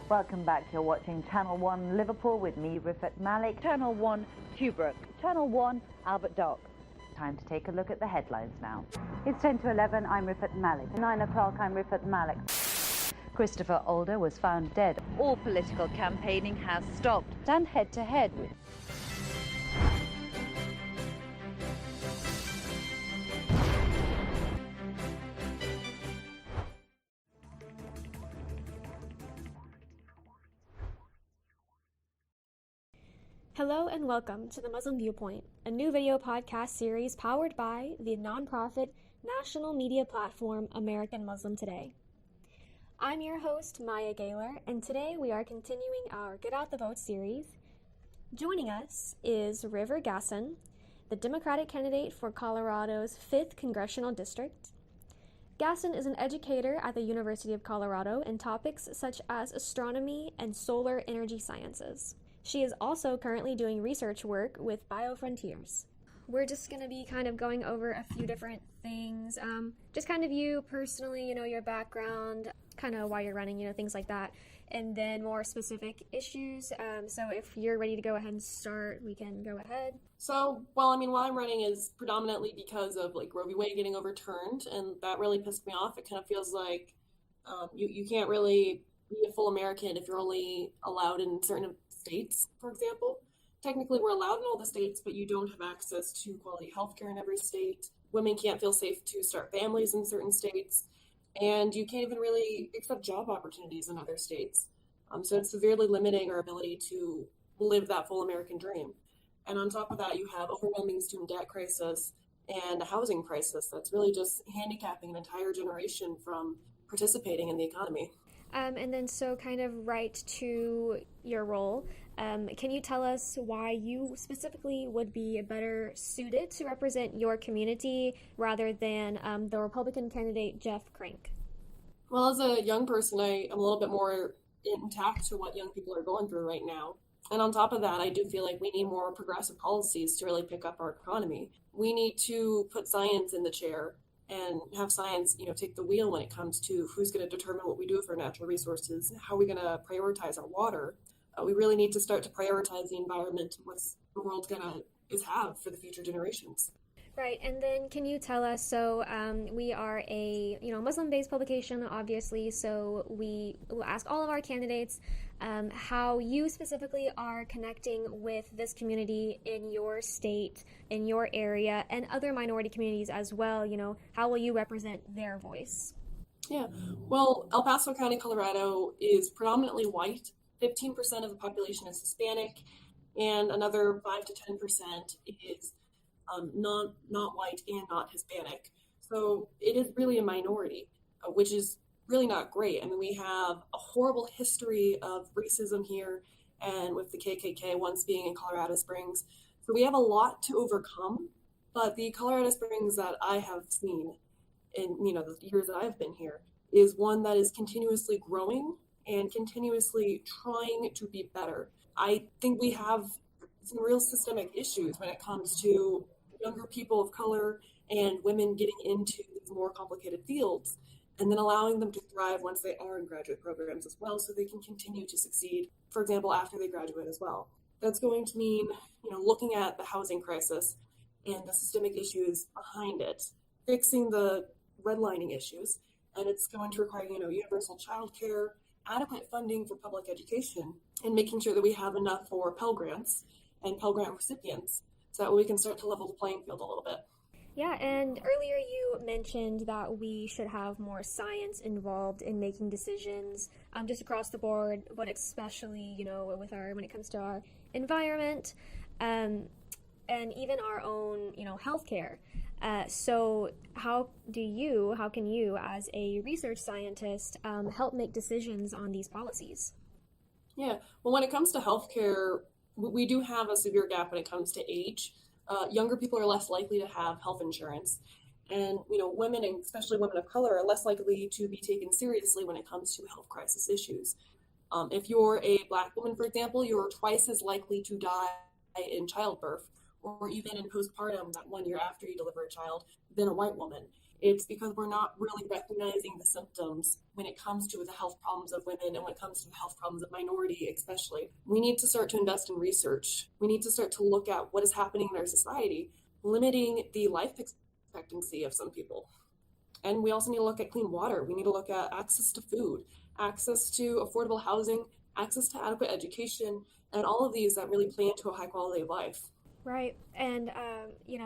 Welcome back. You're watching Channel 1 Liverpool with me, Rifat Malik. Channel 1 Tobruk. Channel 1 Albert Dock. Time to take a look at the headlines now. It's 10 to 11. I'm Rifat Malik. 9 o'clock. I'm Rifat Malik. Christopher Older was found dead. All political campaigning has stopped. Stand head to head with... Hello and welcome to the Muslim Viewpoint, a new video podcast series powered by the nonprofit national media platform American Muslim Today. I'm your host, Maya Gaylor, and today we are continuing our Get Out the Vote series. Joining us is River Gassen, the Democratic candidate for Colorado's 5th Congressional District. Gassen is an educator at the University of Colorado in topics such as astronomy and solar energy sciences. She is also currently doing research work with BioFrontiers. We're just going to be kind of going over a few different things, just kind of you personally, your background, kind of why you're running, things like that, and then more specific issues. So if you're ready to go ahead and start, we can go ahead. So, why I'm running is predominantly because of Roe v. Wade getting overturned, and that really pissed me off. It kind of feels like you can't really be a full American if you're only allowed in certain states, for example. Technically, we're allowed in all the states, but you don't have access to quality healthcare in every state. Women can't feel safe to start families in certain states, and you can't even really accept job opportunities in other states. So it's severely limiting our ability to live that full American dream. And on top of that, you have overwhelming student debt crisis and a housing crisis that's really just handicapping an entire generation from participating in the economy. And then so kind of right to your role, can you tell us why you specifically would be better suited to represent your community rather than the Republican candidate, Jeff Crank? Well, as a young person, I am a little bit more intact to what young people are going through right now. And on top of that, I do feel like we need more progressive policies to really pick up our economy. We need to put science in the chair and have science, take the wheel when it comes to who's going to determine what we do with our natural resources, how are we going to prioritize our water. We really need to start to prioritize the environment and what the world's going to have for the future generations. Right, and then can you tell us, so we are a Muslim-based publication, obviously, so we will ask all of our candidates how you specifically are connecting with this community in your state, in your area, and other minority communities as well. How will you represent their voice? Yeah, well, El Paso County, Colorado is predominantly white. 15% of the population is Hispanic, and another 5 to 10% is not white and not Hispanic. So it is really a minority, which is really not great. I mean, we have a horrible history of racism here, and with the KKK once being in Colorado Springs. So we have a lot to overcome, but the Colorado Springs that I have seen in, the years that I've been here is one that is continuously growing and continuously trying to be better. I think we have some real systemic issues when it comes to younger people of color and women getting into these more complicated fields, and then allowing them to thrive once they are in graduate programs as well, so they can continue to succeed, for example, after they graduate as well. That's going to mean, looking at the housing crisis and the systemic issues behind it, fixing the redlining issues, and it's going to require, universal childcare, adequate funding for public education, and making sure that we have enough for Pell Grants and Pell Grant recipients, so that we can start to level the playing field a little bit. Yeah, and earlier you mentioned that we should have more science involved in making decisions just across the board, but especially, when it comes to our environment and even our own, healthcare. So how can you as a research scientist help make decisions on these policies? Yeah, well, when it comes to healthcare, we do have a severe gap when it comes to age. Younger people are less likely to have health insurance. And, women, and especially women of color, are less likely to be taken seriously when it comes to health crisis issues. If you're a Black woman, for example, you're twice as likely to die in childbirth or even in postpartum that 1 year after you deliver a child than a white woman. It's because we're not really recognizing the symptoms when it comes to the health problems of women and when it comes to the health problems of minority, especially. We need to start to invest in research. We need to start to look at what is happening in our society, limiting the life expectancy of some people. And we also need to look at clean water. We need to look at access to food, access to affordable housing, access to adequate education, and all of these that really play into a high quality of life. Right. And,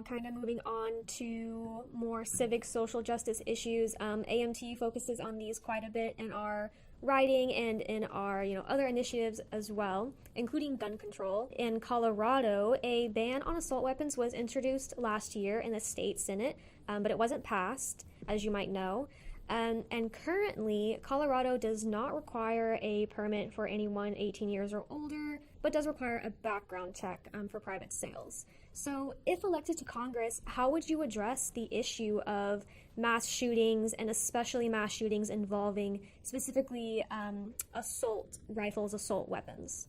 kind of moving on to more civic social justice issues, AMT focuses on these quite a bit in our writing and in our, other initiatives as well, including gun control. In Colorado, a ban on assault weapons was introduced last year in the state Senate, but it wasn't passed, as you might know. And currently, Colorado does not require a permit for anyone 18 years or older, but does require a background check for private sales. So if elected to Congress, how would you address the issue of mass shootings, and especially mass shootings involving specifically assault rifles, assault weapons?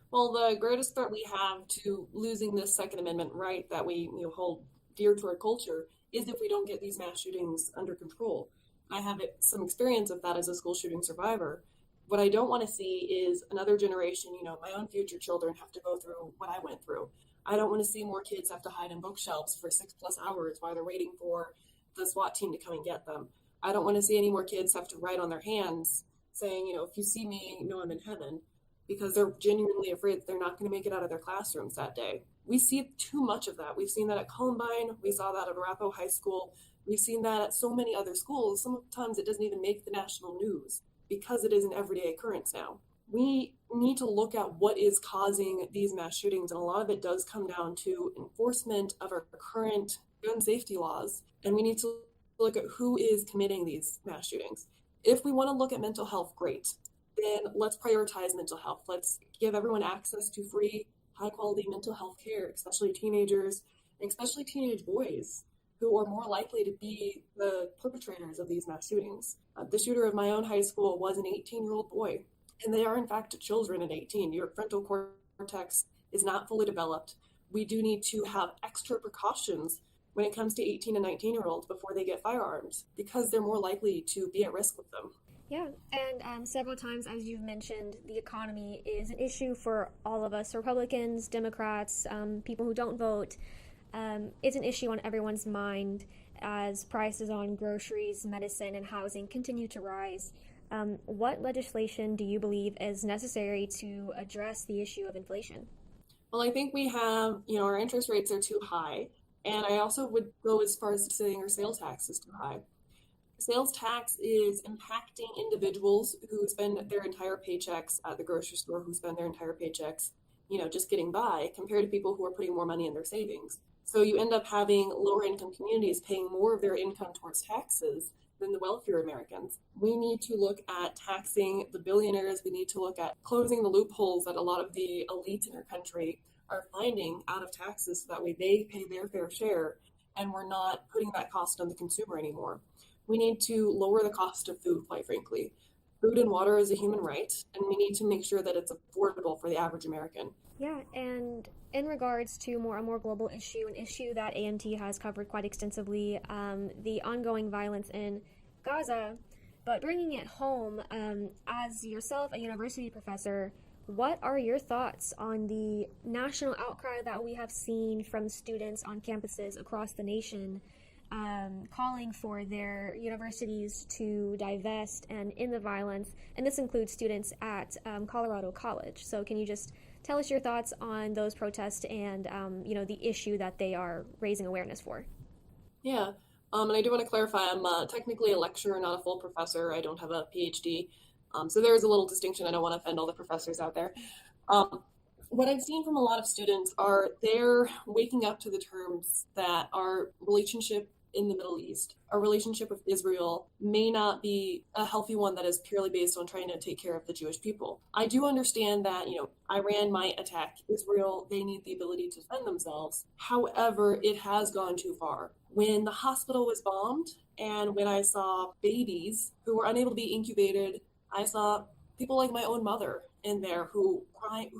Well, the greatest threat we have to losing this Second Amendment right that we hold dear to our culture is if we don't get these mass shootings under control. I have some experience of that as a school shooting survivor. What I don't want to see is another generation, my own future children have to go through what I went through. I don't want to see more kids have to hide in bookshelves for 6+ hours while they're waiting for the SWAT team to come and get them. I don't want to see any more kids have to write on their hands saying, if you see me, know I'm in heaven, because they're genuinely afraid that they're not going to make it out of their classrooms that day. We see too much of that. We've seen that at Columbine. We saw that at Arapahoe High School. We've seen that at so many other schools. Sometimes it doesn't even make the national news because it is an everyday occurrence now. We need to look at what is causing these mass shootings, and a lot of it does come down to enforcement of our current gun safety laws, and we need to look at who is committing these mass shootings. If we want to look at mental health, great. Then let's prioritize mental health. Let's give everyone access to free, high-quality mental health care, especially teenagers, and especially teenage boys, who are more likely to be the perpetrators of these mass shootings. The shooter of my own high school was an 18-year-old boy, and they are in fact children at 18. Your frontal cortex is not fully developed. We do need to have extra precautions when it comes to 18 and 19-year-olds before they get firearms, because they're more likely to be at risk with them. Yeah, and several times, as you've mentioned, the economy is an issue for all of us, Republicans, Democrats, people who don't vote. It's an issue on everyone's mind as prices on groceries, medicine, and housing continue to rise. What legislation do you believe is necessary to address the issue of inflation? Well, I think we have, our interest rates are too high. And I also would go as far as saying our sales tax is too high. Sales tax is impacting individuals who spend their entire paychecks at the grocery store, who spend their entire paychecks, just getting by, compared to people who are putting more money in their savings. So you end up having lower income communities paying more of their income towards taxes than the wealthier Americans. We need to look at taxing the billionaires. We need to look at closing the loopholes that a lot of the elites in our country are finding out of taxes, so that way they pay their fair share and we're not putting that cost on the consumer anymore. We need to lower the cost of food, quite frankly. Food and water is a human right, and we need to make sure that it's affordable for the average American. Yeah, and in regards to a more global issue, an issue that AMT has covered quite extensively, the ongoing violence in Gaza, but bringing it home, as yourself a university professor, what are your thoughts on the national outcry that we have seen from students on campuses across the nation, calling for their universities to divest and end the violence? And this includes students at Colorado College. So can you just tell us your thoughts on those protests and, the issue that they are raising awareness for? Yeah, and I do want to clarify, I'm technically a lecturer, not a full professor. I don't have a PhD. So there is a little distinction. I don't want to offend all the professors out there. What I've seen from a lot of students are they're waking up to the terms that our relationship in the Middle East, our relationship with Israel, may not be a healthy one that is purely based on trying to take care of the Jewish people. I do understand that, Iran might attack Israel. They need the ability to defend themselves. However, it has gone too far. When the hospital was bombed and when I saw babies who were unable to be incubated, I saw people like my own mother in there who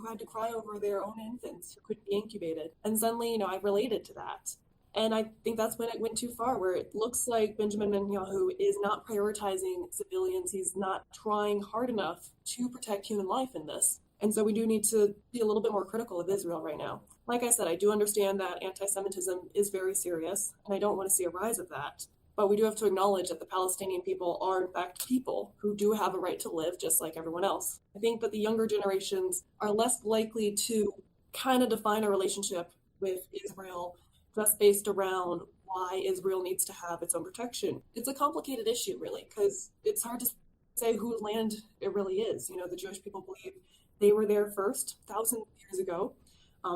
had to cry over their own infants who couldn't be incubated. And suddenly, I related to that. And I think that's when it went too far, where it looks like Benjamin Netanyahu is not prioritizing civilians. He's not trying hard enough to protect human life in this. And so we do need to be a little bit more critical of Israel right now. Like I said, I do understand that anti-Semitism is very serious, and I don't want to see a rise of that. But we do have to acknowledge that the Palestinian people are, in fact, people who do have a right to live just like everyone else. I think that the younger generations are less likely to kind of define a relationship with Israel just based around why Israel needs to have its own protection. It's a complicated issue, really, because it's hard to say whose land it really is. You know, the Jewish people believe they were there first, thousands of years ago,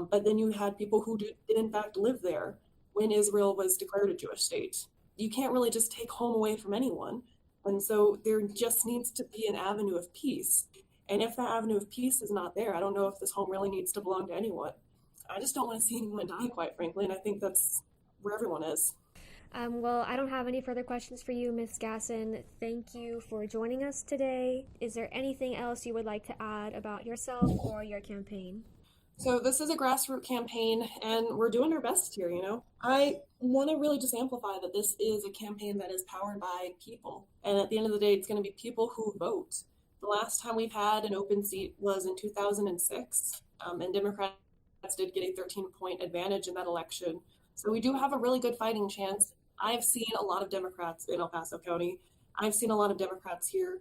but then you had people who did in fact live there when Israel was declared a Jewish state. You can't really just take home away from anyone, and so there just needs to be an avenue of peace. And if that avenue of peace is not there, I don't know if this home really needs to belong to anyone. I just don't want to see anyone die, quite frankly, and I think that's where everyone is. Well, I don't have any further questions for you, Ms. Gassen. Thank you for joining us today. Is there anything else you would like to add about yourself or your campaign? So this is a grassroots campaign, and we're doing our best here, you know. I want to really just amplify that this is a campaign that is powered by people. And at the end of the day, it's going to be people who vote. The last time we've had an open seat was in 2006, and Democrats did get a 13-point advantage in that election. So we do have a really good fighting chance. I've seen a lot of Democrats in El Paso County. I've seen a lot of Democrats here.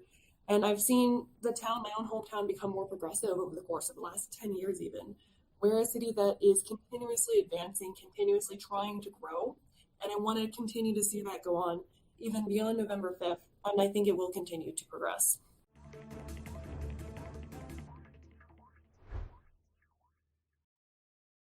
And I've seen the town, my own hometown, become more progressive over the course of the last 10 years even. We're a city that is continuously advancing, continuously trying to grow. And I want to continue to see that go on even beyond November 5th. And I think it will continue to progress.